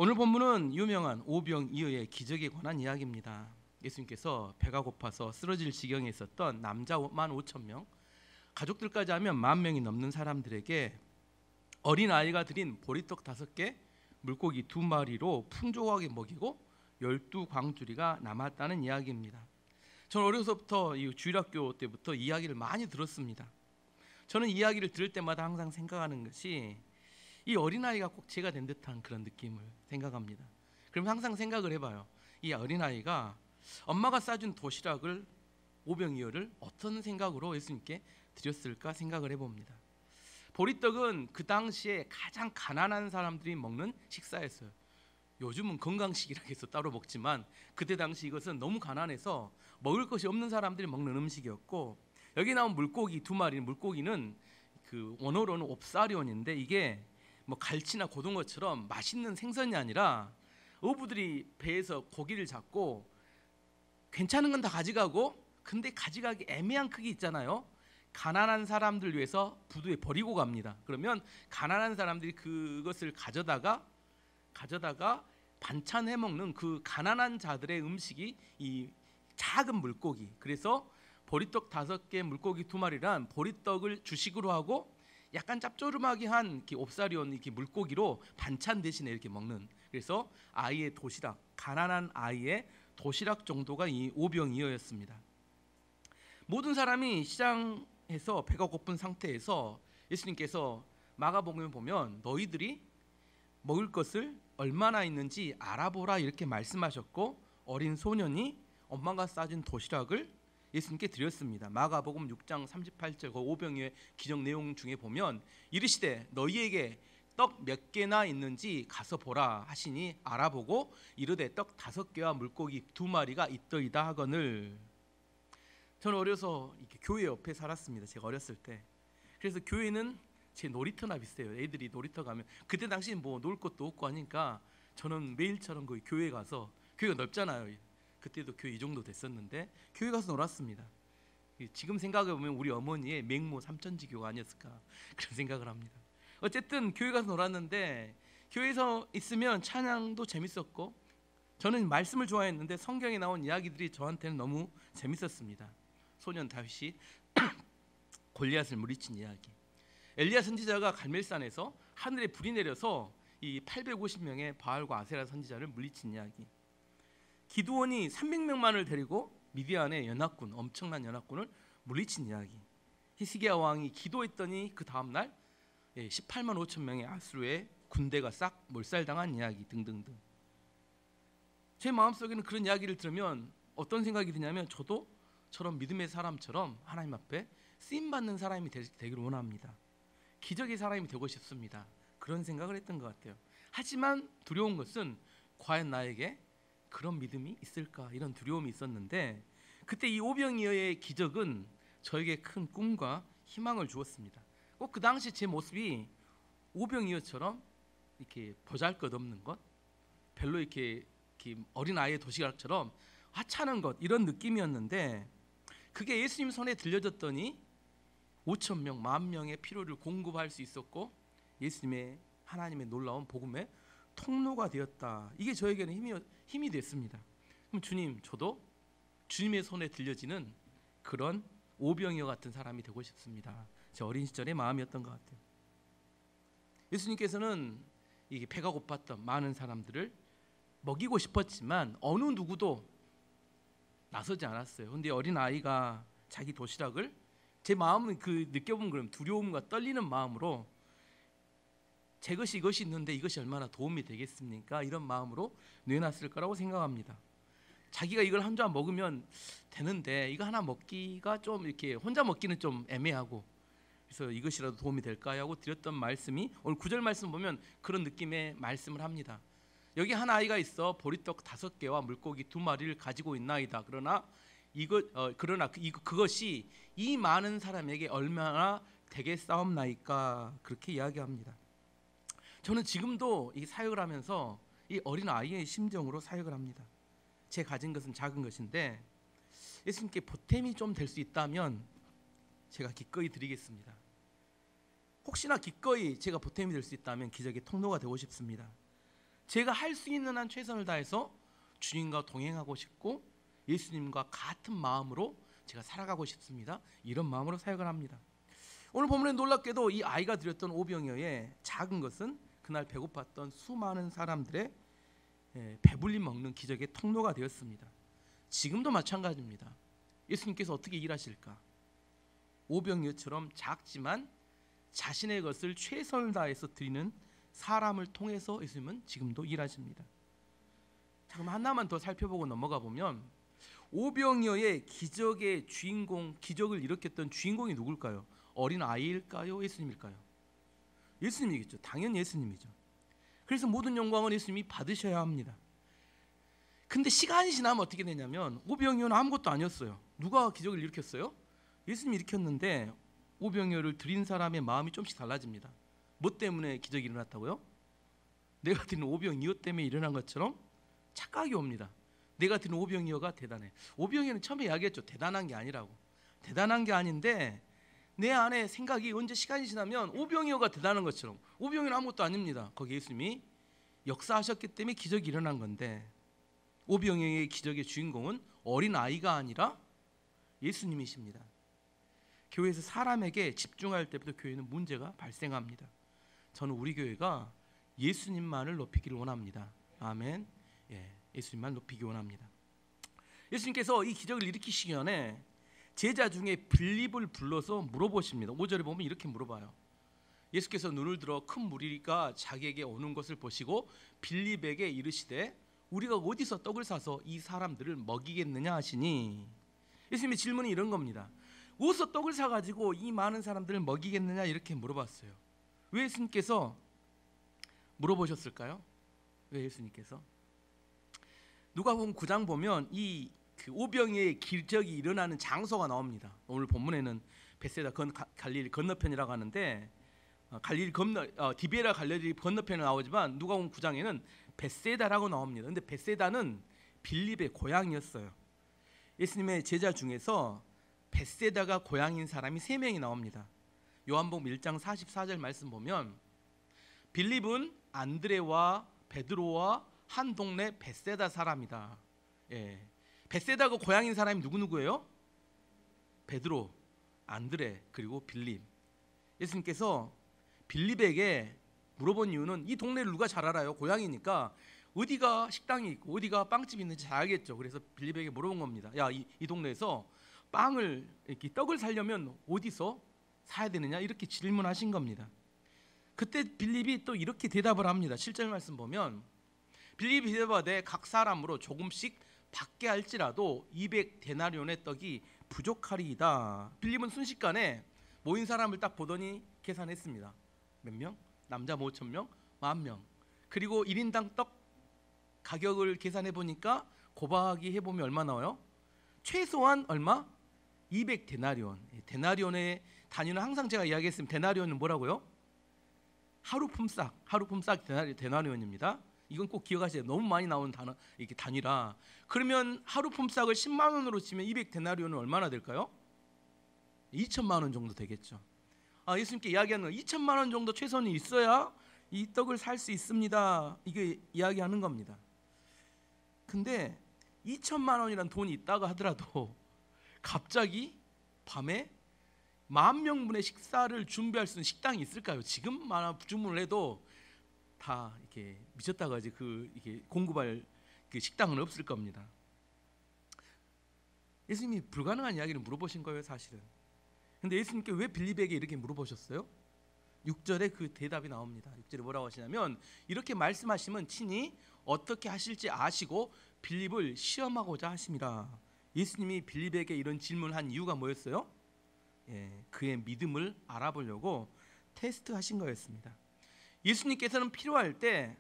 오늘 본문은 유명한 오병이어의 기적에 관한 이야기입니다. 예수님께서 배가 고파서 쓰러질 지경에 있었던 남자 15,000명, 가족들까지 하면 10,000명이 넘는 사람들에게 어린 아이가 드린 보리떡 5개, 물고기 2마리로 풍족하게 먹이고 12광주리가 남았다는 이야기입니다. 저는 어려서부터 이 주일학교 때부터 이야기를 많이 들었습니다. 저는 이야기를 들을 때마다 항상 생각하는 것이 이 어린아이가 꼭 제가 된 듯한 그런 느낌을 생각합니다. 그럼 항상 생각을 해봐요. 이 어린아이가 엄마가 싸준 도시락을 오병이어를 어떤 생각으로 예수님께 드렸을까 생각을 해봅니다. 보리떡은 그 당시에 가장 가난한 사람들이 먹는 식사였어요. 요즘은 건강식이라 해서 따로 먹지만 그때 당시 이것은 너무 가난해서 먹을 것이 없는 사람들이 먹는 음식이었고, 여기 나온 물고기 2마리, 물고기는 그 원어로는 옵사리온인데 이게 뭐 갈치나 고등어처럼 맛있는 생선이 아니라 어부들이 배에서 고기를 잡고 괜찮은 건 다 가져가고, 근데 가져가기 애매한 크기 있잖아요. 가난한 사람들 위해서 부두에 버리고 갑니다. 그러면 가난한 사람들이 그것을 가져다가 반찬해 먹는 그 가난한 자들의 음식이 이 작은 물고기. 그래서 보리떡 5개, 물고기 2마리란 보리떡을 주식으로 하고 약간 짭조름하게 한 이렇게 옵사리온 이렇게 물고기로 반찬 대신에 이렇게 먹는, 그래서 아이의 도시락, 가난한 아이의 도시락 정도가 이 오병이어였습니다. 모든 사람이 시장에서 배가 고픈 상태에서 예수님께서 마가복음에 보면 너희들이 먹을 것을 얼마나 있는지 알아보라 이렇게 말씀하셨고, 어린 소년이 엄마가 싸준 도시락을 예수님께 드렸습니다. 마가복음 6장 38절 그 오병이어의 기적 내용 중에 보면 이르시되 너희에게 떡 몇 개나 있는지 가서 보라 하시니 알아보고 이르되 떡 5개와 물고기 2마리가 있더이다 하거늘. 저는 어려서 이렇게 교회 옆에 살았습니다. 제가 어렸을 때. 그래서 교회는 제 놀이터나 비슷해요. 애들이 놀이터 가면 그때 당시 뭐 놀 것도 없고 하니까 저는 매일처럼 거기 교회 가서, 교회가 넓잖아요. 그때도 교회 이 정도 됐었는데 교회 가서 놀았습니다. 지금 생각해 보면 우리 어머니의 맹모 삼천지교가 아니었을까 그런 생각을 합니다. 어쨌든 교회 가서 놀았는데 교회에서 있으면 찬양도 재밌었고, 저는 말씀을 좋아했는데 성경에 나온 이야기들이 저한테는 너무 재밌었습니다. 소년 다윗이 골리앗을 물리친 이야기, 엘리야 선지자가 갈멜산에서 하늘에 불이 내려서 이 850명의 바알과 아세라 선지자를 물리친 이야기, 기드온이 300명만을 데리고 미디안의 연합군, 엄청난 연합군을 물리친 이야기, 히스기야 왕이 기도했더니 그 다음날 18만 5천 명의 아수르의 군대가 싹 몰살당한 이야기 등등등. 제 마음속에는 그런 이야기를 들으면 어떤 생각이 드냐면 저도 저런 믿음의 사람처럼 하나님 앞에 쓰임받는 사람이 되기를 원합니다. 기적의 사람이 되고 싶습니다. 그런 생각을 했던 것 같아요. 하지만 두려운 것은 과연 나에게 그런 믿음이 있을까, 이런 두려움이 있었는데, 그때 이 오병이어의 기적은 저에게 큰 꿈과 희망을 주었습니다. 꼭 그 당시 제 모습이 오병이어처럼 이렇게 보잘것없는 것, 별로 이렇게 어린 아이의 도시락처럼 하찮은 것, 이런 느낌이었는데, 그게 예수님 손에 들려졌더니 5,000명, 10,000명의 필요를 공급할 수 있었고 예수님의 하나님의 놀라운 복음의 통로가 되었다. 이게 저에게는 힘이 됐습니다. 그럼 주님, 저도 주님의 손에 들려지는 그런 오병이어 같은 사람이 되고 싶습니다. 제 어린 시절의 마음이었던 것 같아요. 예수님께서는 이게 배가 고팠던 많은 사람들을 먹이고 싶었지만 어느 누구도 나서지 않았어요. 근데 어린 아이가 자기 도시락을, 제 마음은 그 느껴본 그런 두려움과 떨리는 마음으로 제 것이 이것이 있는데 이것이 얼마나 도움이 되겠습니까? 이런 마음으로 내놨을 거라고 생각합니다. 자기가 이걸 한 조각 먹으면 되는데 이거 하나 먹기가 좀 이렇게 혼자 먹기는 좀 애매하고, 그래서 이것이라도 도움이 될까 하고 드렸던 말씀이 오늘 9절 말씀 보면 그런 느낌의 말씀을 합니다. 여기 한 아이가 있어 보리떡 5개와 물고기 2마리를 가지고 있나이다. 그러나 그것이 이 많은 사람에게 얼마나 되겠사옵나이까, 그렇게 이야기합니다. 저는 지금도 이 사역을 하면서 이 어린 아이의 심정으로 사역을 합니다. 제 가진 것은 작은 것인데 예수님께 보탬이 좀 될 수 있다면 제가 기꺼이 드리겠습니다. 혹시나 기꺼이 제가 보탬이 될 수 있다면 기적의 통로가 되고 싶습니다. 제가 할 수 있는 한 최선을 다해서 주님과 동행하고 싶고 예수님과 같은 마음으로 제가 살아가고 싶습니다. 이런 마음으로 사역을 합니다. 오늘 본문에 놀랍게도 이 아이가 드렸던 오병이어의 작은 것은 그날 배고팠던 수많은 사람들의 배불리 먹는 기적의 통로가 되었습니다. 지금도 마찬가지입니다. 예수님께서 어떻게 일하실까? 오병이어처럼 작지만 자신의 것을 최선을 다해서 드리는 사람을 통해서 예수님은 지금도 일하십니다. 자, 그럼 하나만 더 살펴보고 넘어가 보면 오병이어의 기적의 주인공, 기적을 일으켰던 주인공이 누굴까요? 어린 아이일까요? 예수님일까요? 예수님이겠죠. 당연히 예수님이죠. 그래서 모든 영광은 예수님이 받으셔야 합니다. 근데 시간이 지나면 어떻게 되냐면 오병이어는 아무것도 아니었어요. 누가 기적을 일으켰어요? 예수님이 일으켰는데 오병이어를 드린 사람의 마음이 좀씩 달라집니다. 뭐 때문에 기적이 일어났다고요? 내가 드린 오병이어 때문에 일어난 것처럼 착각이 옵니다. 내가 드린 오병이어가 대단해. 오병이어는 처음에 이야기했죠. 대단한 게 아니라고. 대단한 게 아닌데 내 안에 생각이 언제 시간이 지나면 오병이어가 대단한 것처럼, 오병이어는 아무것도 아닙니다. 거기 예수님이 역사하셨기 때문에 기적이 일어난 건데, 오병이어의 기적의 주인공은 어린 아이가 아니라 예수님이십니다. 교회에서 사람에게 집중할 때부터 교회는 문제가 발생합니다. 저는 우리 교회가 예수님만을 높이기를 원합니다. 아멘. 예수님만 높이기 원합니다. 예수님께서 이 기적을 일으키시기 전에 제자 중에 빌립을 불러서 물어보십니다. 5절에 보면 이렇게 물어봐요. 예수께서 눈을 들어 큰 무리가 자기에게 오는 것을 보시고 빌립에게 이르시되 우리가 어디서 떡을 사서 이 사람들을 먹이겠느냐 하시니, 예수님의 질문이 이런 겁니다. 어디서 떡을 사가지고 이 많은 사람들을 먹이겠느냐 이렇게 물어봤어요. 왜 예수님께서 물어보셨을까요? 왜 예수님께서? 누가복음 9장 보면 이 오병이어의 기적이 일어나는 장소가 나옵니다. 오늘 본문에는 베세다 갈릴리 건너편이라고 하는데 디베라 갈릴리 건너편에 나오지만 누가복음 9장에는 베세다라고 나옵니다. 근데 베세다는 빌립의 고향이었어요. 예수님의 제자 중에서 베세다가 고향인 사람이 3명이 나옵니다. 요한복음 1장 44절 말씀 보면 빌립은 안드레와 베드로와 한 동네 베세다 사람이다. 베세다가 고향인 사람이 누구예요? 베드로, 안드레, 그리고 빌립. 예수님께서 빌립에게 물어본 이유는 이 동네를 누가 잘 알아요? 고향이니까 어디가 식당이 있고 어디가 빵집이 있는지 잘 알겠죠. 그래서 빌립에게 물어본 겁니다. 야, 이 동네에서 빵을 이렇게 떡을 사려면 어디서 사야 되느냐 이렇게 질문하신 겁니다. 그때 빌립이 또 이렇게 대답을 합니다. 7절 말씀 보면 빌립이 대답하되 각 사람으로 조금씩 받게 할지라도 200데나리온의 떡이 부족하리이다. 빌립은 순식간에 모인 사람을 딱 보더니 계산했습니다. 몇 명? 남자 5,000명? 10,000명. 그리고 1인당 떡 가격을 계산해 보니까 곱하기 해보면 얼마 나와요? 최소한 얼마? 200데나리온. 데나리온의 단위는 항상 제가 이야기했습니다. 데나리온은 뭐라고요? 하루 품삯 데나리온입니다. 이건 꼭 기억하세요. 너무 많이 나오는 단어, 이렇게 단위라. 그러면 하루 품삯을 10만 원으로 치면 200데나리온은 얼마나 될까요? 2천만 원 정도 되겠죠. 예수님께 이야기하는 거 2천만 원 정도 최선이 있어야 이 떡을 살 수 있습니다. 이게 이야기하는 겁니다. 근데 2천만 원이란 돈이 있다고 하더라도 갑자기 밤에 10,000명분의 식사를 준비할 수 있는 식당이 있을까요? 지금만 주문을 해도 다 이렇게 미쳤다고 하지 이게 공급할 식당은 없을 겁니다. 예수님이 불가능한 이야기를 물어보신 거예요, 사실은. 근데 예수님께 왜 빌립에게 이렇게 물어보셨어요? 6절에 그 대답이 나옵니다. 6절에 뭐라고 하시냐면 이렇게 말씀하시면 친히 어떻게 하실지 아시고 빌립을 시험하고자 하심이라. 예수님이 빌립에게 이런 질문을 한 이유가 뭐였어요? 그의 믿음을 알아보려고 테스트하신 거였습니다. 예수님께서는 필요할 때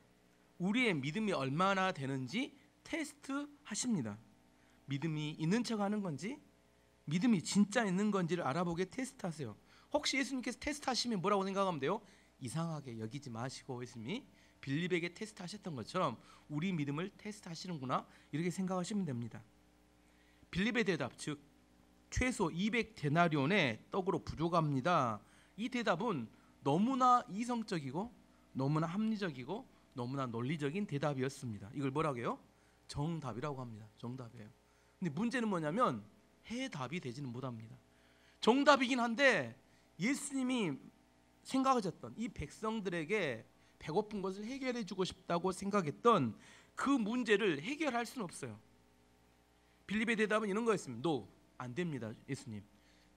우리의 믿음이 얼마나 되는지 테스트하십니다. 믿음이 있는 척하는 건지 믿음이 진짜 있는 건지를 알아보게 테스트하세요. 혹시 예수님께서 테스트하시면 뭐라고 생각하면 돼요? 이상하게 여기지 마시고 예수님이 빌립에게 테스트하셨던 것처럼 우리 믿음을 테스트하시는구나 이렇게 생각하시면 됩니다. 빌립의 대답, 즉 최소 200데나리온의 떡으로 부족합니다. 이 대답은 너무나 이성적이고 너무나 합리적이고 너무나 논리적인 대답이었습니다. 이걸 뭐라고 해요? 정답이라고 합니다. 정답이에요. 근데 문제는 뭐냐면 해답이 되지는 못합니다. 정답이긴 한데 예수님이 생각하셨던 이 백성들에게 배고픈 것을 해결해 주고 싶다고 생각했던 그 문제를 해결할 수는 없어요. 빌립의 대답은 이런 거였습니다. No, 안 됩니다. 예수님,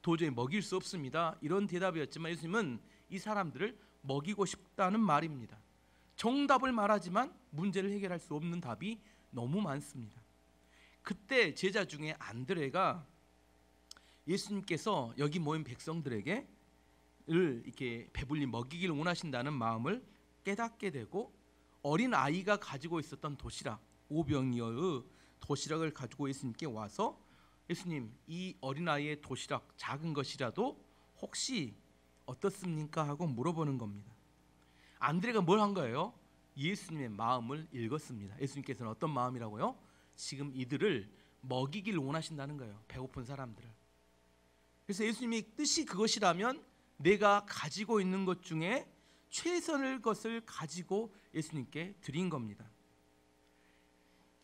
도저히 먹일 수 없습니다. 이런 대답이었지만 예수님은 이 사람들을 먹이고 싶다는 말입니다. 정답을 말하지만 문제를 해결할 수 없는 답이 너무 많습니다. 그때 제자 중에 안드레가 예수님께서 여기 모인 백성들에게 이렇게 배불리 먹이기를 원하신다는 마음을 깨닫게 되고, 어린 아이가 가지고 있었던 도시락 5병이어의 도시락을 가지고 예수님께 와서 예수님, 이 어린 아이의 도시락 작은 것이라도 혹시 어떻습니까? 하고 물어보는 겁니다. 안드레가 뭘 한 거예요? 예수님의 마음을 읽었습니다. 예수님께서는 어떤 마음이라고요? 지금 이들을 먹이기를 원하신다는 거예요. 배고픈 사람들을. 그래서 예수님이 뜻이 그것이라면 내가 가지고 있는 것 중에 최선의 것을 가지고 예수님께 드린 겁니다.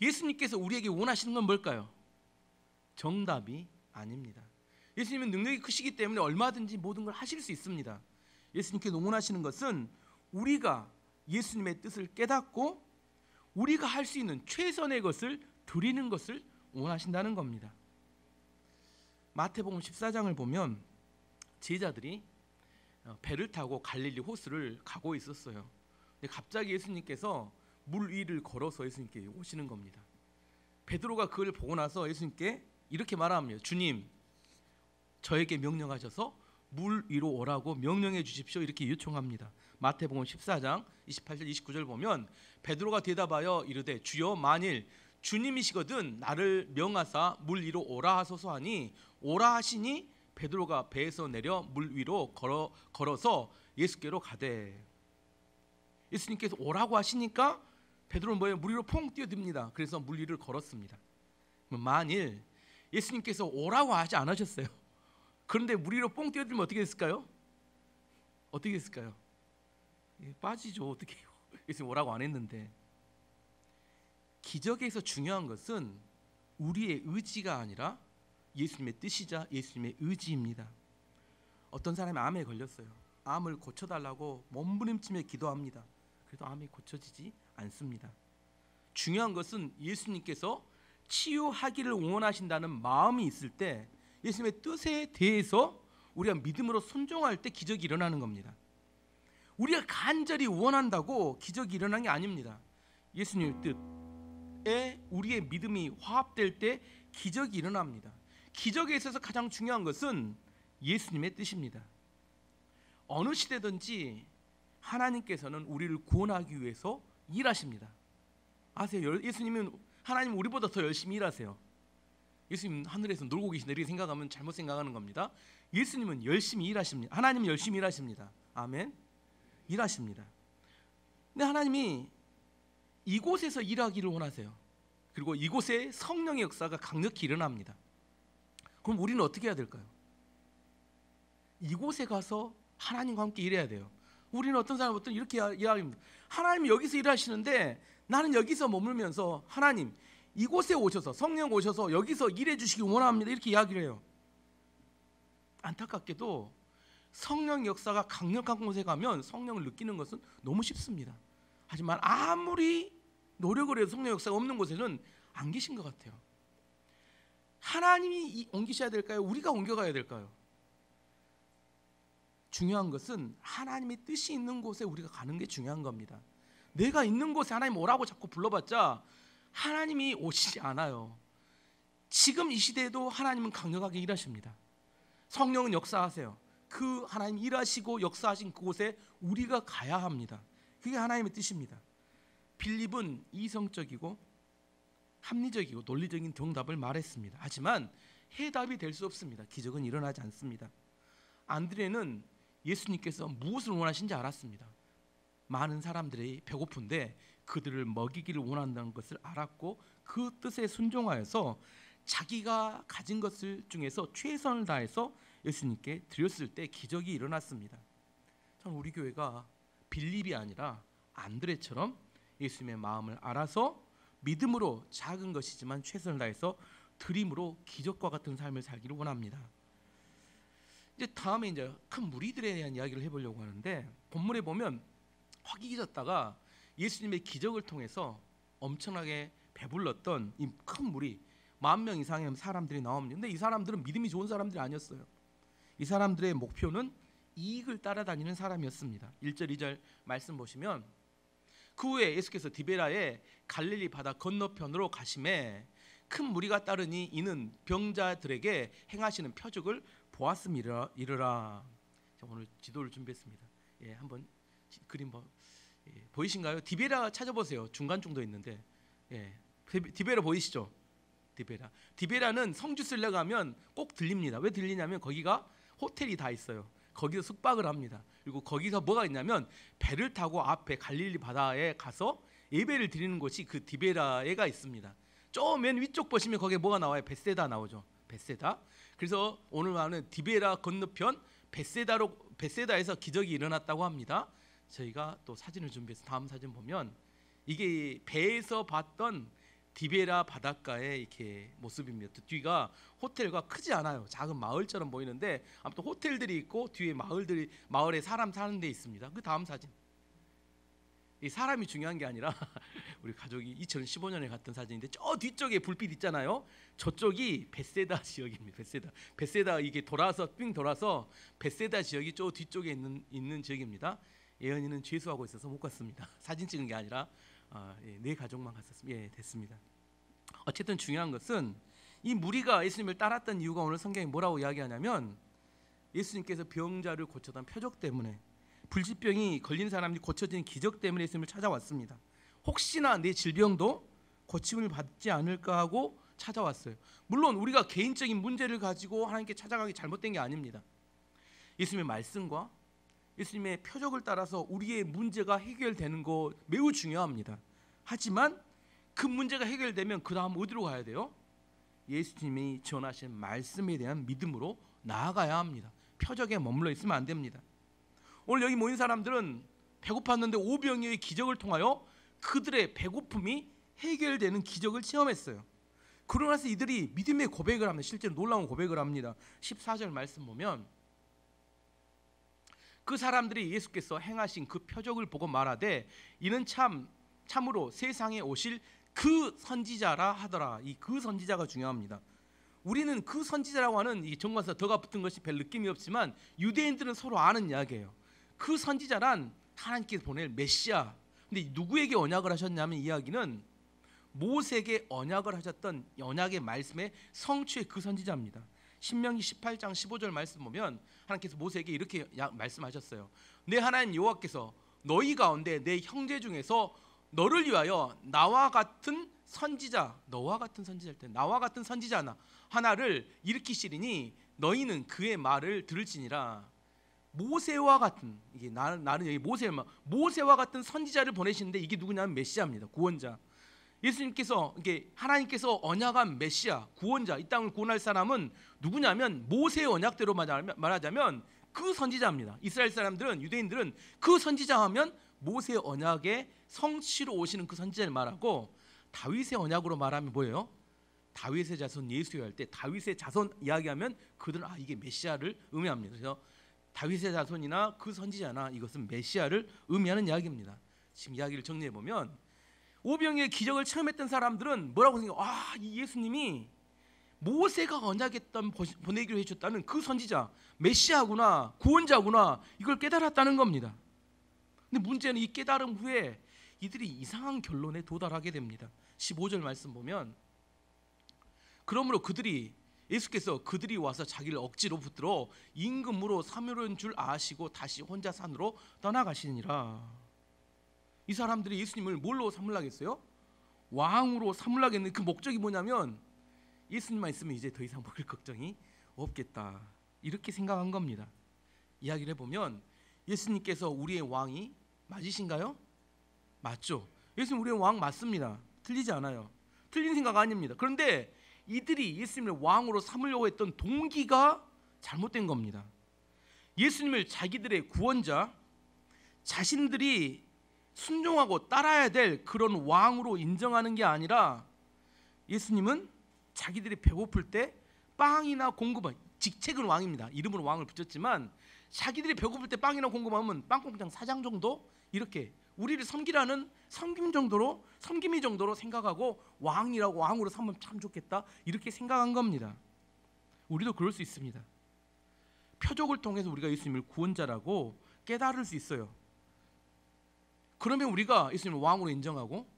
예수님께서 우리에게 원하시는 건 뭘까요? 정답이 아닙니다. 예수님은 능력이 크시기 때문에 얼마든지 모든 걸 하실 수 있습니다. 예수님께서 원하시는 것은 우리가 예수님의 뜻을 깨닫고 우리가 할 수 있는 최선의 것을 드리는 것을 원하신다는 겁니다. 마태복음 14장을 보면 제자들이 배를 타고 갈릴리 호수를 가고 있었어요. 근데 갑자기 예수님께서 물 위를 걸어서 예수님께 오시는 겁니다. 베드로가 그걸 보고 나서 예수님께 이렇게 말합니다. 주님, 저에게 명령하셔서 물 위로 오라고 명령해 주십시오. 이렇게 요청합니다. 마태복음 14장 28절 29절 보면 베드로가 대답하여 이르되 주여, 만일 주님이시거든 나를 명하사 물 위로 오라 하소서 하니, 오라 하시니 베드로가 배에서 내려 물 위로 걸어서 예수께로 가되. 예수님께서 오라고 하시니까 베드로는 뭐예요? 물 위로 퐁 뛰어듭니다. 그래서 물 위를 걸었습니다. 만일 예수님께서 오라고 하지 않으셨어요. 그런데 물 위로 뽕 뛰어들면 어떻게 됐을까요? 어떻게 됐을까요? 빠지죠. 어떻게 해요? 예수님 오라고 안 했는데. 기적에서 중요한 것은 우리의 의지가 아니라 예수님의 뜻이자 예수님의 의지입니다. 어떤 사람이 암에 걸렸어요. 암을 고쳐달라고 몸부림치며 기도합니다. 그래도 암이 고쳐지지 않습니다. 중요한 것은 예수님께서 치유하기를 원하신다는 마음이 있을 때, 예수님의 뜻에 대해서 우리가 믿음으로 순종할 때 기적이 일어나는 겁니다. 우리가 간절히 원한다고 기적이 일어나는 게 아닙니다. 예수님의 뜻에 우리의 믿음이 화합될 때 기적이 일어납니다. 기적에 있어서 가장 중요한 것은 예수님의 뜻입니다. 어느 시대든지 하나님께서는 우리를 구원하기 위해서 일하십니다. 아세요? 예수님은, 하나님 우리보다 더 열심히 일하세요. 예수님 하늘에서 놀고 계신다 이렇게 생각하면 잘못 생각하는 겁니다. 예수님은 열심히 일하십니다. 하나님은 열심히 일하십니다. 아멘. 일하십니다. 근데 하나님이 이곳에서 일하기를 원하세요. 그리고 이곳에 성령의 역사가 강력히 일어납니다. 그럼 우리는 어떻게 해야 될까요? 이곳에 가서 하나님과 함께 일해야 돼요. 우리는 어떤 사람부터 이렇게 이야기합니다. 하나님이 여기서 일하시는데 나는 여기서 머물면서 하나님 이곳에 오셔서, 성령 오셔서 여기서 일해 주시기 원합니다. 이렇게 이야기를 해요. 안타깝게도 성령 역사가 강력한 곳에 가면 성령을 느끼는 것은 너무 쉽습니다. 하지만 아무리 노력을 해도 성령 역사가 없는 곳에는 안 계신 것 같아요. 하나님이 옮기셔야 될까요? 우리가 옮겨가야 될까요? 중요한 것은 하나님의 뜻이 있는 곳에 우리가 가는 게 중요한 겁니다. 내가 있는 곳에 하나님 오라고 자꾸 불러봤자 하나님이 오시지 않아요. 지금 이 시대에도 하나님은 강력하게 일하십니다. 성령은 역사하세요. 그 하나님 일하시고 역사하신 그곳에 우리가 가야 합니다. 그게 하나님의 뜻입니다. 빌립은 이성적이고 합리적이고 논리적인 정답을 말했습니다. 하지만 해답이 될 수 없습니다. 기적은 일어나지 않습니다. 안드레는 예수님께서 무엇을 원하신지 알았습니다. 많은 사람들이 배고픈데 그들을 먹이기를 원한다는 것을 알았고 그 뜻에 순종하여서 자기가 가진 것을 중에서 최선을 다해서 예수님께 드렸을 때 기적이 일어났습니다. 참 우리 교회가 빌립이 아니라 안드레처럼 예수님의 마음을 알아서 믿음으로 작은 것이지만 최선을 다해서 드림으로 기적과 같은 삶을 살기를 원합니다. 이제 다음에 이제 큰 무리들에 대한 이야기를 해보려고 하는데, 본문에 보면 화기해졌다가 예수님의 기적을 통해서 엄청나게 배불렀던 이 큰 무리 10,000명 이상의 사람들이 나옵니다. 근데 이 사람들은 믿음이 좋은 사람들이 아니었어요. 이 사람들의 목표는 이익을 따라다니는 사람이었습니다. 1절 2절 말씀 보시면, 그 후에 예수께서 디베라의 갈릴리 바다 건너편으로 가심에 큰 무리가 따르니 이는 병자들에게 행하시는 표적을 보았음이라. 오늘 지도를 준비했습니다. 한번 그림 보이신가요? 디베라 찾아보세요. 중간 정도 있는데, 디베라 보이시죠? 디베라는 성주 쓸려 가면 꼭 들립니다. 왜 들리냐면 거기가 호텔이 다 있어요. 거기서 숙박을 합니다. 그리고 거기서 뭐가 있냐면 배를 타고 앞에 갈릴리 바다에 가서 예배를 드리는 곳이 그 디베라에가 있습니다. 저 맨 위쪽 보시면 거기에 뭐가 나와요? 벳세다 나오죠. 벳세다. 그래서 오늘 말하는 디베라 건너편 벳세다에서 기적이 일어났다고 합니다. 저희가 또 사진을 준비해서 다음 사진 보면 이게 배에서 봤던 디베라 바닷가의 이렇게 모습입니다. 뒤가 호텔과 크지 않아요. 작은 마을처럼 보이는데 아무튼 호텔들이 있고 뒤에 마을에 사람 사는 데 있습니다. 그 다음 사진. 이 사람이 중요한 게 아니라 우리 가족이 2015년에 갔던 사진인데 저 뒤쪽에 불빛 있잖아요. 저쪽이 벳세다 지역입니다. 벳세다 이게 삥 돌아서 벳세다 지역이 저 뒤쪽에 있는 지역입니다. 예언이는 죄수하고 있어서 못 갔습니다. 사진 찍은 게 아니라 네 가족만 갔었습니다. 됐습니다. 어쨌든 중요한 것은 이 무리가 예수님을 따랐던 이유가 오늘 성경이 뭐라고 이야기하냐면, 예수님께서 병자를 고쳤던 표적 때문에, 불치병이 걸린 사람이 고쳐진 기적 때문에 예수님을 찾아왔습니다. 혹시나 내 질병도 고침을 받지 않을까 하고 찾아왔어요. 물론 우리가 개인적인 문제를 가지고 하나님께 찾아가기 잘못된 게 아닙니다. 예수님의 말씀과 예수님의 표적을 따라서 우리의 문제가 해결되는 거 매우 중요합니다. 하지만 그 문제가 해결되면 그 다음 어디로 가야 돼요? 예수님이 전하신 말씀에 대한 믿음으로 나아가야 합니다. 표적에 머물러 있으면 안 됩니다. 오늘 여기 모인 사람들은 배고팠는데 오병이어의 기적을 통하여 그들의 배고픔이 해결되는 기적을 체험했어요. 그러고 나서 이들이 믿음의 고백을 합니다. 실제로 놀라운 고백을 합니다. 14절 말씀 보면, 그 사람들이 예수께서 행하신 그 표적을 보고 말하되 이는 참으로 세상에 오실 그 선지자라 하더라. 이 그 선지자가 중요합니다. 우리는 그 선지자라고 하는 이 정관사 더가 붙은 것이 별 느낌이 없지만 유대인들은 서로 아는 이야기예요. 그 선지자란 하나님께서 보낼 메시아. 근데 누구에게 언약을 하셨냐면, 이야기는 모세에게 언약을 하셨던 언약의 말씀의 성취의 그 선지자입니다. 신명기 18장 15절 말씀 보면 하나님께서 모세에게 이렇게 말씀하셨어요. 내 하나님 여호와께서 너희 가운데 내 형제 중에서 너를 위하여 나와 같은 선지자 하나를 일으키시리니 너희는 그의 말을 들을지니라. 모세와 같은, 이게 나는 여기 모세와 같은 선지자를 보내시는데 이게 누구냐면 메시아입니다. 구원자. 예수님께서, 이게 하나님께서 언약한 메시아, 구원자, 이 땅을 구원할 사람은 누구냐면 모세의 언약대로 말하자면 그 선지자입니다. 이스라엘 사람들은, 유대인들은 그 선지자 하면 모세의 언약의 성취로 오시는 그 선지자를 말하고, 다윗의 언약으로 말하면 뭐예요? 다윗의 자손 예수여 할 때 다윗의 자손 이야기하면 그들은 이게 메시아를 의미합니다. 그래서 다윗의 자손이나 그 선지자나 이것은 메시아를 의미하는 이야기입니다. 지금 이야기를 정리해 보면 오병이의 기적을 체험했던 사람들은 뭐라고 생각해요? 이 예수님이 모세가 언약했던 보내기로 해줬다는 그 선지자, 메시아구나, 구원자구나, 이걸 깨달았다는 겁니다. 근데 문제는 이 깨달음 후에 이들이 이상한 결론에 도달하게 됩니다. 15절 말씀 보면, 그러므로 예수께서 그들이 와서 자기를 억지로 붙들어 임금으로 사모는 줄 아시고 다시 혼자 산으로 떠나가시니라. 이 사람들이 예수님을 뭘로 삼으려겠어요? 왕으로 삼으려겠는데 그 목적이 뭐냐면 예수님만 있으면 이제 더 이상 먹을 걱정이 없겠다, 이렇게 생각한 겁니다. 이야기를 해보면 예수님께서 우리의 왕이 맞으신가요? 맞죠. 예수님 우리의 왕 맞습니다. 틀리지 않아요. 틀린 생각 아닙니다. 그런데 이들이 예수님을 왕으로 삼으려고 했던 동기가 잘못된 겁니다. 예수님을 자기들의 구원자, 자신들이 순종하고 따라야 될 그런 왕으로 인정하는 게 아니라 예수님은 자기들이 배고플 때 빵이나 공급한, 직책은 왕입니다. 이름으로 왕을 붙였지만 자기들이 배고플 때 빵이나 공급하면 빵공장 사장 정도, 이렇게 우리를 섬기라는 섬김이 정도로 생각하고 왕이라고, 왕으로 삼으면 참 좋겠다, 이렇게 생각한 겁니다. 우리도 그럴 수 있습니다. 표적을 통해서 우리가 예수님을 구원자라고 깨달을 수 있어요. 그러면 우리가 예수님을 왕으로 인정하고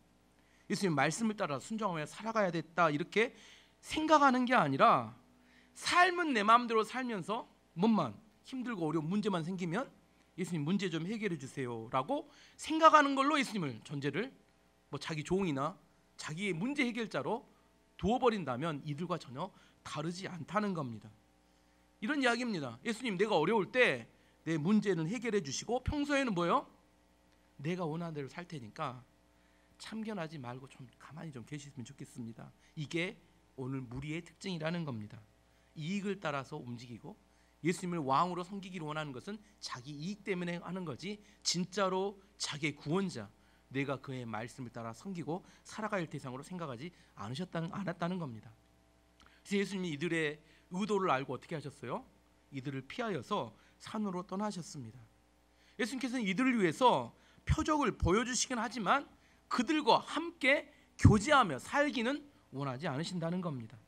예수님 말씀을 따라 순종하며 살아가야 됐다, 이렇게 생각하는 게 아니라 삶은 내 마음대로 살면서 뭐만 힘들고 어려운 문제만 생기면 예수님 문제 좀 해결해 주세요라고 생각하는 걸로 예수님을 존재를 자기 종이나 자기의 문제 해결자로 두어버린다면 이들과 전혀 다르지 않다는 겁니다. 이런 이야기입니다. 예수님, 내가 어려울 때 내 문제는 해결해 주시고 평소에는 뭐요? 내가 원하는 대로 살 테니까 참견하지 말고 좀 가만히 좀 계시면 좋겠습니다. 이게 오늘 무리의 특징이라는 겁니다. 이익을 따라서 움직이고 예수님을 왕으로 섬기기를 원하는 것은 자기 이익 때문에 하는 거지 진짜로 자기의 구원자, 내가 그의 말씀을 따라 섬기고 살아갈 대상으로 생각하지 않았다는 겁니다. 그래서 예수님이 이들의 의도를 알고 어떻게 하셨어요? 이들을 피하여서 산으로 떠나셨습니다. 예수님께서는 이들을 위해서 표적을 보여주시긴 하지만 그들과 함께 교제하며 살기는 원하지 않으신다는 겁니다.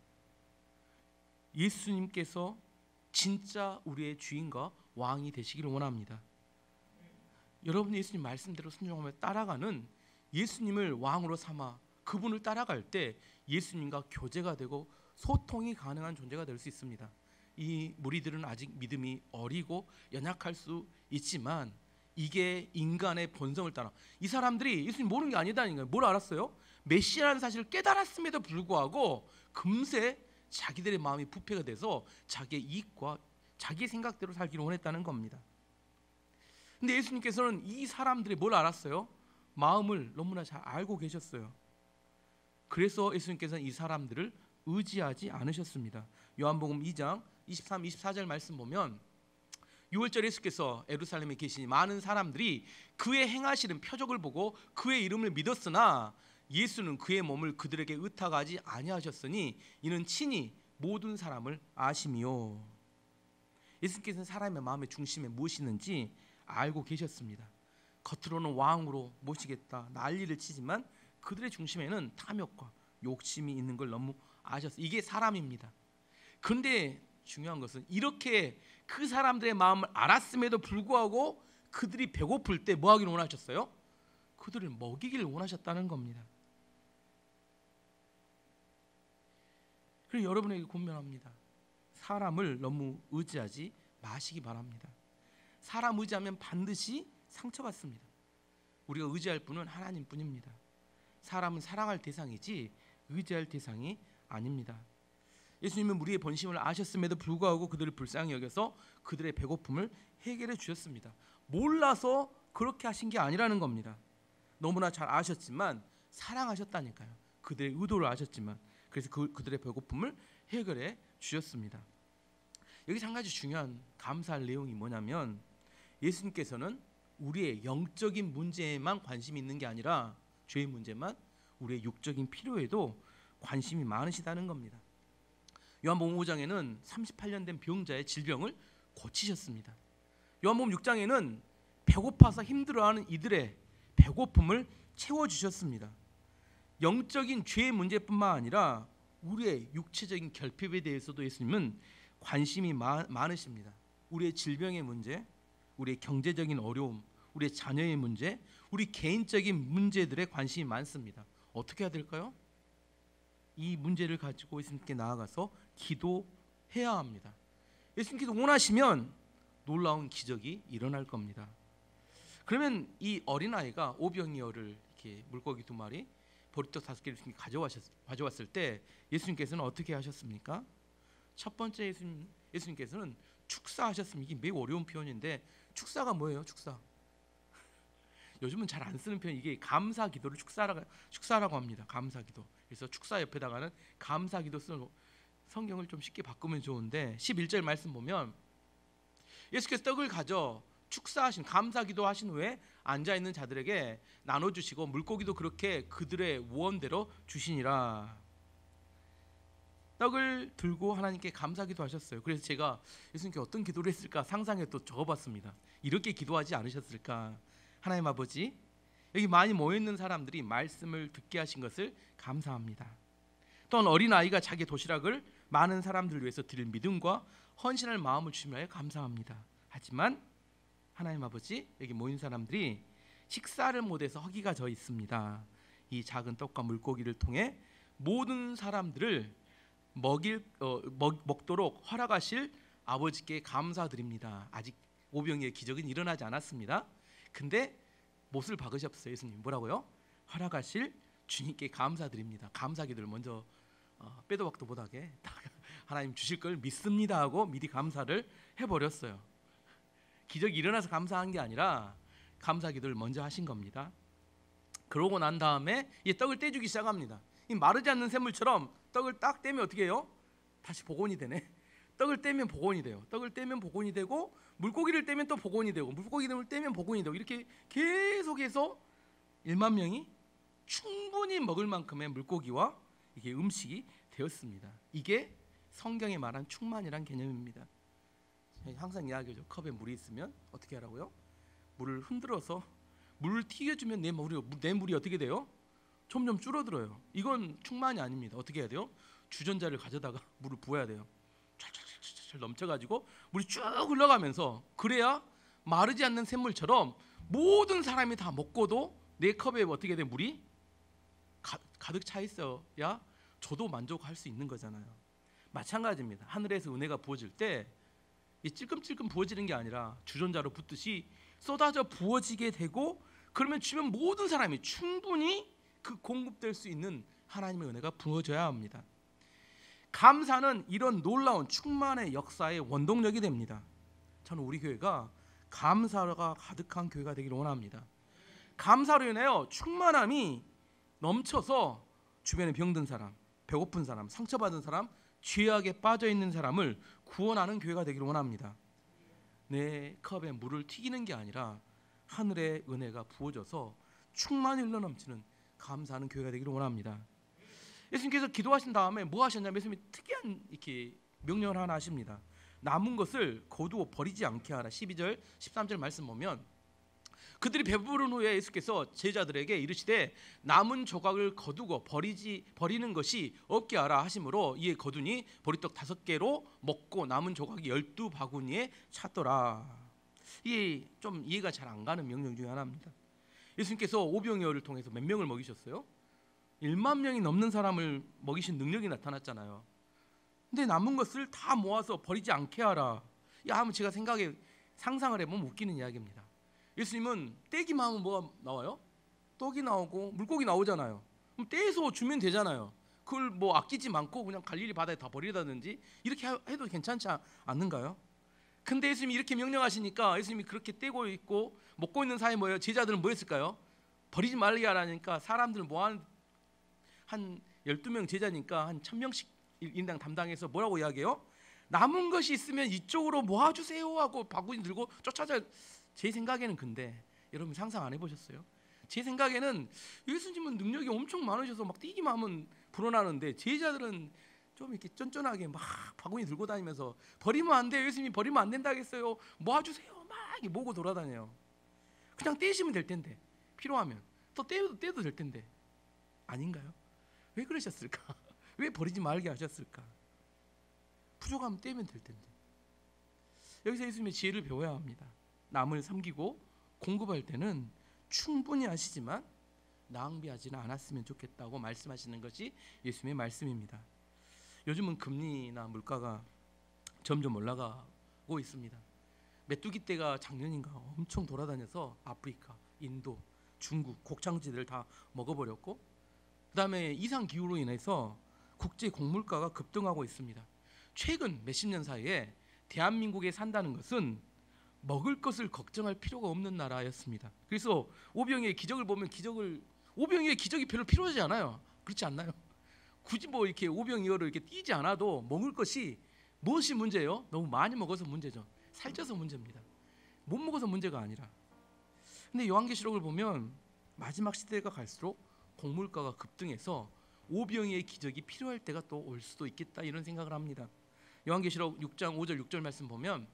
예수님께서 진짜 우리의 주인과 왕이 되시기를 원합니다. 여러분이 예수님 말씀대로 순종하며 따라가는 예수님을 왕으로 삼아 그분을 따라갈 때 예수님과 교제가 되고 소통이 가능한 존재가 될 수 있습니다. 이 무리들은 아직 믿음이 어리고 연약할 수 있지만 이게 인간의 본성을 따라, 이 사람들이 예수님 모르는 게 아니다니까요. 뭘 알았어요? 메시아라는 사실을 깨달았음에도 불구하고 금세 자기들의 마음이 부패가 돼서 자기의 이익과 자기의 생각대로 살기를 원했다는 겁니다. 근데 예수님께서는 이 사람들이 뭘 알았어요? 마음을 너무나 잘 알고 계셨어요. 그래서 예수님께서는 이 사람들을 의지하지 않으셨습니다. 요한복음 2장 23, 24절 말씀 보면 6월절에 예수께서 예루살렘에 계시니 많은 사람들이 그의 행하시는 표적을 보고 그의 이름을 믿었으나 예수는 그의 몸을 그들에게 의탁하지 아니하셨으니 이는 친히 모든 사람을 아심이요. 예수께서는 사람의 마음의 중심에 무엇이 있는지 알고 계셨습니다. 겉으로는 왕으로 모시겠다 난리를 치지만 그들의 중심에는 탐욕과 욕심이 있는 걸 너무 아셨어요. 이게 사람입니다. 그런데 중요한 것은 이렇게 그 사람들의 마음을 알았음에도 불구하고 그들이 배고플 때 뭐 하기를 원하셨어요? 그들을 먹이기를 원하셨다는 겁니다. 그래서 여러분에게 권면합니다. 사람을 너무 의지하지 마시기 바랍니다. 사람 의지하면 반드시 상처받습니다. 우리가 의지할 분은 하나님뿐입니다. 사람은 사랑할 대상이지 의지할 대상이 아닙니다. 예수님은 우리의 본심을 아셨음에도 불구하고 그들을 불쌍히 여겨서 그들의 배고픔을 해결해 주셨습니다. 몰라서 그렇게 하신 게 아니라는 겁니다. 너무나 잘 아셨지만 사랑하셨다니까요. 그들의 의도를 아셨지만 그래서 그들의 배고픔을 해결해 주셨습니다. 여기서 한 가지 중요한 감사할 내용이 뭐냐면 예수님께서는 우리의 영적인 문제에만 관심이 있는 게 아니라 죄의 문제만, 우리의 육적인 필요에도 관심이 많으시다는 겁니다. 요한복음 5장에는 38년 된 병자의 질병을 고치셨습니다. 요한복음 6장에는 배고파서 힘들어하는 이들의 배고픔을 채워주셨습니다. 영적인 죄의 문제뿐만 아니라 우리의 육체적인 결핍에 대해서도 예수님은 관심이 많으십니다. 우리의 질병의 문제, 우리의 경제적인 어려움, 우리의 자녀의 문제, 우리 개인적인 문제들에 관심이 많습니다. 어떻게 해야 될까요? 이 문제를 가지고 예수님께 나아가서 기도해야 합니다. 예수님께서 원하시면 놀라운 기적이 일어날 겁니다. 그러면 이 어린아이가 오병이어를 이렇게 물고기 2마리, 보리떡 5개를 가져왔을 때 예수님께서는 어떻게 하셨습니까? 첫 번째 예수님께서는 축사하셨습니다. 이게 매우 어려운 표현인데 축사가 뭐예요? 축사. 요즘은 잘 안 쓰는 표현, 이게 감사기도를 축사라고 합니다. 감사기도. 그래서 축사 옆에다가는 감사기도 쓰는, 성경을 좀 쉽게 바꾸면 좋은데 11절 말씀 보면 예수께서 떡을 가져 축사하신 감사기도 하신 후에 앉아 있는 자들에게 나눠 주시고 물고기도 그렇게 그들의 원대로 주시니라. 떡을 들고 하나님께 감사기도 하셨어요. 그래서 제가 예수님께 어떤 기도를 했을까 상상해 또 적어봤습니다. 이렇게 기도하지 않으셨을까? 하나님 아버지, 여기 많이 모여있는 사람들이 말씀을 듣게 하신 것을 감사합니다. 또한 어린아이가 자기 도시락을 많은 사람들을 위해서 드릴 믿음과 헌신할 마음을 주시며 감사합니다. 하지만 하나님 아버지, 여기 모인 사람들이 식사를 못해서 허기가 져 있습니다. 이 작은 떡과 물고기를 통해 모든 사람들을 먹도록 허락하실 아버지께 감사드립니다. 아직 오병이의 기적은 일어나지 않았습니다. 근데 못을 박으셨어요. 예수님 뭐라고요? 허락하실 주님께 감사드립니다. 감사기도를 먼저 빼도 박도 못하게 하나님 주실 걸 믿습니다 하고 미리 감사를 해버렸어요. 기적이 일어나서 감사한 게 아니라 감사기도를 먼저 하신 겁니다. 그러고 난 다음에 이 떡을 떼주기 시작합니다. 이 마르지 않는 샘물처럼 떡을 딱 떼면 어떻게 해요? 다시 복원이 되네. 떡을 떼면 복원이 돼요. 떡을 떼면 복원이 되고 물고기를 떼면 또 복원이 되고 물고기를 떼면 복원이 되고 이렇게 계속해서 1만 명이 충분히 먹을 만큼의 물고기와 이게 음식이 되었습니다. 이게 성경에 말한 충만이란 개념입니다. 항상 이야기하죠. 컵에 물이 있으면 어떻게 하라고요? 물을 흔들어서 물을 튀겨주면 내 물이 어떻게 돼요? 점점 줄어들어요. 이건 충만이 아닙니다. 어떻게 해야 돼요? 주전자를 가져다가 물을 부어야 돼요. 촤촤촤촤 넘쳐가지고 물이 쭉 흘러가면서, 그래야 마르지 않는 샘물처럼 모든 사람이 다 먹고도 내 컵에 어떻게 돼? 물이 가득 차 있어야 저도 만족할 수 있는 거잖아요. 마찬가지입니다. 하늘에서 은혜가 부어질 때 이 찔끔찔끔 부어지는 게 아니라 주전자로 붓듯이 쏟아져 부어지게 되고, 그러면 주변 모든 사람이 충분히 그 공급될 수 있는 하나님의 은혜가 부어져야 합니다. 감사는 이런 놀라운 충만의 역사의 원동력이 됩니다. 저는 우리 교회가 감사가 가득한 교회가 되기를 원합니다. 감사로 인하여 충만함이 넘쳐서 주변에 병든 사람, 배고픈 사람, 상처받은 사람, 죄악에 빠져있는 사람을 구원하는 교회가 되기를 원합니다. 내 컵에 물을 튀기는 게 아니라 하늘의 은혜가 부어져서 충만히 흘러넘치는 감사하는 교회가 되기를 원합니다. 예수님께서 기도하신 다음에 뭐 하셨냐면 예수님이 특이한 이렇게 명령을 하나 하십니다. 남은 것을 거두어 버리지 않게 하라. 12절 13절 말씀 보면 그들이 배부른 후에 예수께서 제자들에게 이르시되 남은 조각을 거두고 버리는 것이 없게 하라 하심으로 이에 거두니 보리떡 5개로 먹고 남은 조각이 12바구니에 찼더라. 이게 좀 이해가 잘 안 가는 명령 중에 하나입니다. 예수님께서 오병이어를 통해서 몇 명을 먹이셨어요? 1만 명이 넘는 사람을 먹이신 능력이 나타났잖아요. 근데 남은 것을 다 모아서 버리지 않게 하라. 한번 제가 상상을 해보면 웃기는 이야기입니다. 예수님은 떼기만 하면 뭐가 나와요? 떡이 나오고 물고기 나오잖아요. 그럼 떼서 주면 되잖아요. 그걸 뭐 아끼지 않고 그냥 갈릴리 바다에 다 버리다든지 이렇게 해도 괜찮지 않는가요? 근데 예수님이 이렇게 명령하시니까 예수님이 그렇게 떼고 있고 먹고 있는 사이에 뭐예요? 제자들은 뭐 했을까요? 버리지 말게 하라니까 사람들은 한 12명 제자니까 한 1000명씩 인당 담당해서 뭐라고 이야기해요? 남은 것이 있으면 이쪽으로 모아주세요 하고 바구니 들고 쫓아져. 제 생각에는, 근데 여러분 상상 안 해보셨어요? 제 생각에는 예수님은 능력이 엄청 많으셔서 막 뛰기만 하면 불어나는데 제자들은 좀 이렇게 쫀쫀하게 막 바구니 들고 다니면서 버리면 안 돼요. 예수님이 버리면 안 된다겠어요. 모아주세요. 막 이렇게 모으고 돌아다녀요. 그냥 떼시면 될 텐데, 필요하면 또 떼도 될 텐데. 아닌가요? 왜 그러셨을까? 왜 버리지 말게 하셨을까? 부족하면 떼면 될 텐데. 여기서 예수님의 지혜를 배워야 합니다. 남을 섬기고 공급할 때는 충분히 하시지만 낭비하지는 않았으면 좋겠다고 말씀하시는 것이 예수님의 말씀입니다. 요즘은 금리나 물가가 점점 올라가고 있습니다. 메뚜기 떼가 작년인가 엄청 돌아다녀서 아프리카, 인도, 중국 곡창지대를 다 먹어버렸고, 그 다음에 이상 기후로 인해서 국제 곡물가가 급등하고 있습니다. 최근 몇십 년 사이에 대한민국에 산다는 것은 먹을 것을 걱정할 필요가 없는 나라였습니다. 그래서 오병이의 기적을 보면 오병이의 기적이 별로 필요하지 않아요. 그렇지 않나요? 굳이 뭐 이렇게 오병이어를 이렇게 뛰지 않아도 먹을 것이 무엇이 문제예요? 너무 많이 먹어서 문제죠. 살쪄서 문제입니다. 못 먹어서 문제가 아니라. 근데 요한계시록을 보면 마지막 시대가 갈수록 곡물가가 급등해서 오병이의 기적이 필요할 때가 또 올 수도 있겠다 이런 생각을 합니다. 요한계시록 6장 5절 6절 말씀 보면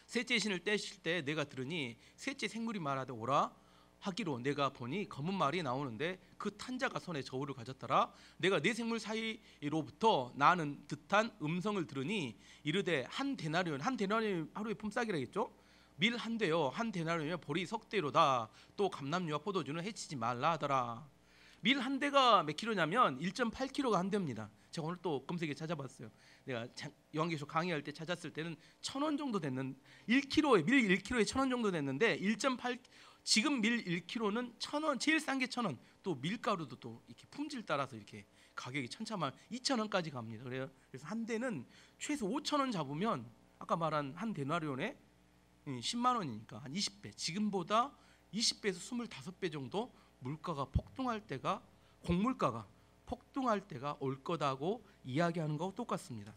셋째 신을 떼실 때 내가 들으니 셋째 생물이 말하되 오라 하기로 내가 보니 검은 말이 나오는데 그 탄 자가 손에 저울을 가졌더라. 내가 네 생물 사이로부터 나는 듯한 음성을 들으니 이르되 한 데나리온, 한 데나리온 하루의 품삯이라겠죠. 밀 한 대요 한 데나리온이면 보리 석 대로다. 또 감람류와 포도주는 해치지 말라 하더라. 밀 한 대가 몇 킬로냐면 1.8kg가 한 대입니다. 제가 오늘 또 검색에 찾아봤어요. 내가 요한계시록 강의할 때 찾았을 때는 1,000원 정도 됐는 1kg에 밀 1kg에 1,000원 정도 됐는데 1.8 지금 밀 1kg는 1,000원, 제일 싼 게 1,000원. 또 밀가루도 또 이렇게 품질 따라서 이렇게 가격이 천차만 2,000원까지 갑니다. 그래서 한 대는 최소 5,000원 잡으면 아까 말한 한 데나리온에 10만 원이니까 한 20배. 지금보다 20배에서 25배 정도 물가가 폭등할 때가 곡물가가 폭등할 때가 올 거다고 이야기하는 거하고 똑같습니다.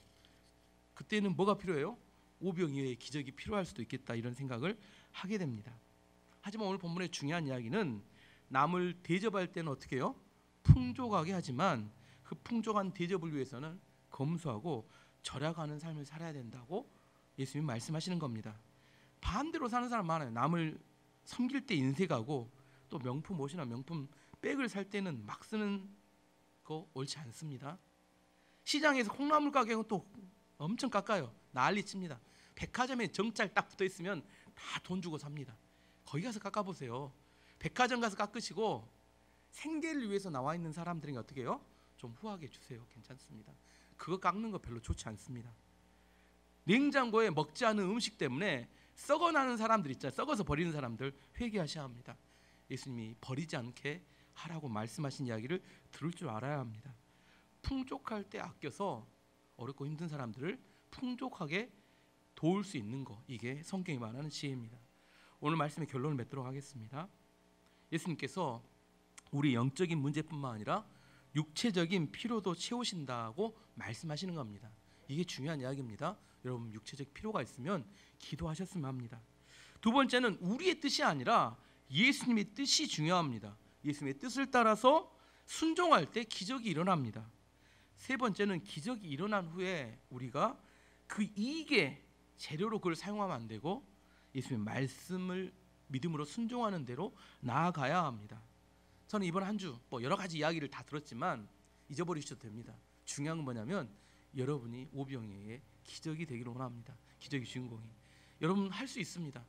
그때는 뭐가 필요해요? 오병이어의 기적이 필요할 수도 있겠다 이런 생각을 하게 됩니다. 하지만 오늘 본문의 중요한 이야기는 남을 대접할 때는 어떻게 해요? 풍족하게 하지만 그 풍족한 대접을 위해서는 검소하고 절약하는 삶을 살아야 된다고 예수님이 말씀하시는 겁니다. 반대로 사는 사람 많아요. 남을 섬길 때 인색하고 또 명품 옷이나 명품 백을 살 때는 막 쓰는 거 옳지 않습니다. 시장에서 콩나물 가격은 또 엄청 깎아요. 난리칩니다. 백화점에 정짤 딱 붙어 있으면 다 돈 주고 삽니다. 거기 가서 깎아보세요. 백화점 가서 깎으시고 생계를 위해서 나와 있는 사람들에게 어떻게 해요? 좀 후하게 주세요. 괜찮습니다. 그거 깎는 거 별로 좋지 않습니다. 냉장고에 먹지 않은 음식 때문에 썩어나는 사람들 있잖아요. 썩어서 버리는 사람들 회개하셔야 합니다. 예수님이 버리지 않게 하라고 말씀하신 이야기를 들을 줄 알아야 합니다. 풍족할 때 아껴서 어렵고 힘든 사람들을 풍족하게 도울 수 있는 거, 이게 성경이 말하는 지혜입니다. 오늘 말씀의 결론을 맺도록 하겠습니다. 예수님께서 우리 영적인 문제뿐만 아니라 육체적인 필요도 채우신다고 말씀하시는 겁니다. 이게 중요한 이야기입니다. 여러분 육체적 필요가 있으면 기도하셨으면 합니다. 두 번째는 우리의 뜻이 아니라 예수님의 뜻이 중요합니다. 예수님의 뜻을 따라서 순종할 때 기적이 일어납니다. 세 번째는 기적이 일어난 후에 우리가 그 이익의 재료로 그걸 사용하면 안 되고 예수님의 말씀을 믿음으로 순종하는 대로 나아가야 합니다. 저는 이번 한 주 여러 가지 이야기를 다 들었지만 잊어버리셔도 됩니다. 중요한 건 뭐냐면 여러분이 오병이어의 기적이 되기를 원합니다. 기적의 주인공이. 여러분 할 수 있습니다.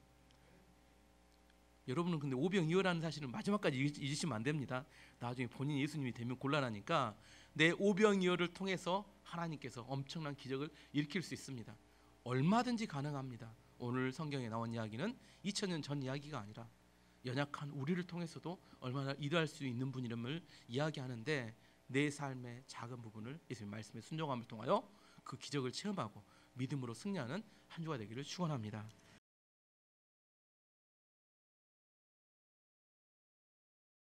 여러분은 근데 오병이어라는 사실을 마지막까지 잊으시면 안 됩니다. 나중에 본인 예수님이 되면 곤란하니까 내 오병이어를 통해서 하나님께서 엄청난 기적을 일으킬 수 있습니다. 얼마든지 가능합니다. 오늘 성경에 나온 이야기는 2000년 전 이야기가 아니라 연약한 우리를 통해서도 얼마나 일할 수 있는 분임을 이야기하는데 내 삶의 작은 부분을 예수님 말씀에 순종함을 통하여 그 기적을 체험하고 믿음으로 승리하는 한 주가 되기를 축원합니다.